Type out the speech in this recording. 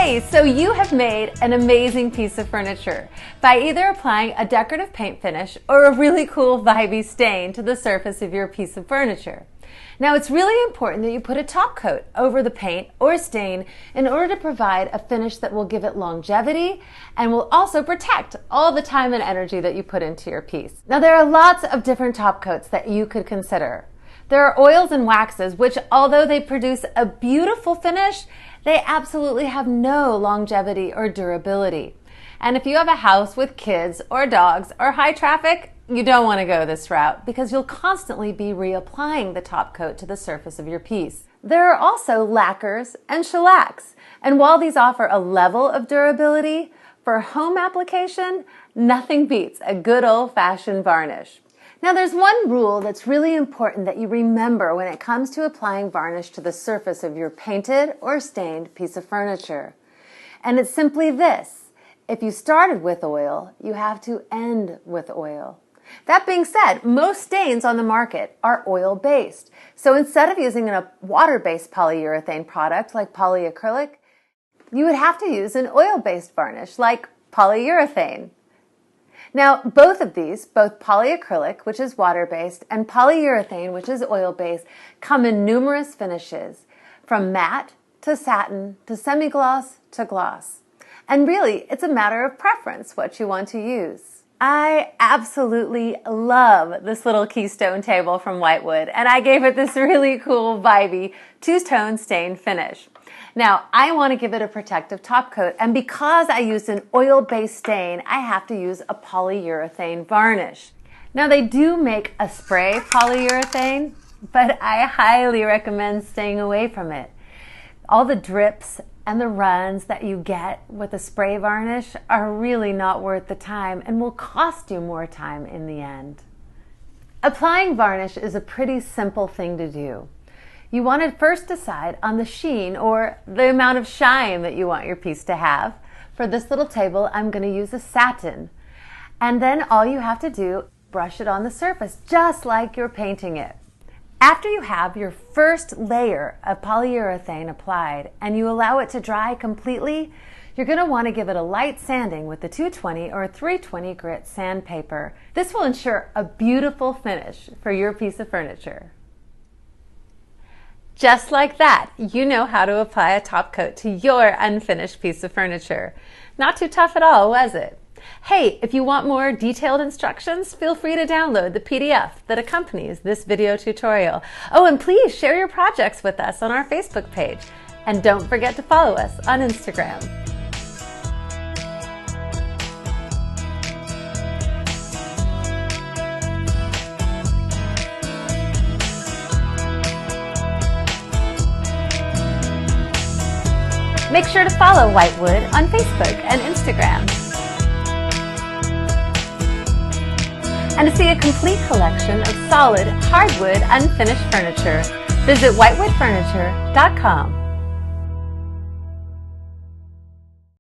Hey, so you have made an amazing piece of furniture by either applying a decorative paint finish or a really cool vibey stain to the surface of your piece of furniture. Now, it's really important that you put a top coat over the paint or stain in order to provide a finish that will give it longevity and will also protect all the time and energy that you put into your piece. Now, there are lots of different top coats that you could consider. There are oils and waxes, which although they produce a beautiful finish, they absolutely have no longevity or durability. And if you have a house with kids or dogs or high traffic, you don't want to go this route because you'll constantly be reapplying the top coat to the surface of your piece. There are also lacquers and shellacs, and while these offer a level of durability, for home application, nothing beats a good old-fashioned varnish. Now, there's one rule that's really important that you remember when it comes to applying varnish to the surface of your painted or stained piece of furniture. And it's simply this: if you started with oil, you have to end with oil. That being said, most stains on the market are oil-based. So instead of using a water-based polyurethane product like polyacrylic, you would have to use an oil-based varnish like polyurethane. Now, both of these, both polyacrylic, which is water-based, and polyurethane, which is oil-based, come in numerous finishes, from matte to satin to semi-gloss to gloss. And really, it's a matter of preference what you want to use. I absolutely love this little Keystone table from Whitewood, and I gave it this really cool, vibey, two-tone stain finish. Now, I want to give it a protective top coat, and because I used an oil-based stain, I have to use a polyurethane varnish. Now, they do make a spray polyurethane, but I highly recommend staying away from it. All the drips and the runs that you get with a spray varnish are really not worth the time and will cost you more time in the end. Applying varnish is a pretty simple thing to do. You want to first decide on the sheen or the amount of shine that you want your piece to have. For this little table, I'm going to use a satin. And then all you have to do, brush it on the surface, just like you're painting it. After you have your first layer of polyurethane applied and you allow it to dry completely, you're going to want to give it a light sanding with the 220 or 320 grit sandpaper. This will ensure a beautiful finish for your piece of furniture. Just like that, you know how to apply a top coat to your unfinished piece of furniture. Not too tough at all, was it? Hey, if you want more detailed instructions, feel free to download the PDF that accompanies this video tutorial. Oh, and please share your projects with us on our Facebook page. And don't forget to follow us on Instagram. Make sure to follow Whitewood on Facebook and Instagram. And to see a complete collection of solid, hardwood, unfinished furniture, visit whitewoodfurniture.com.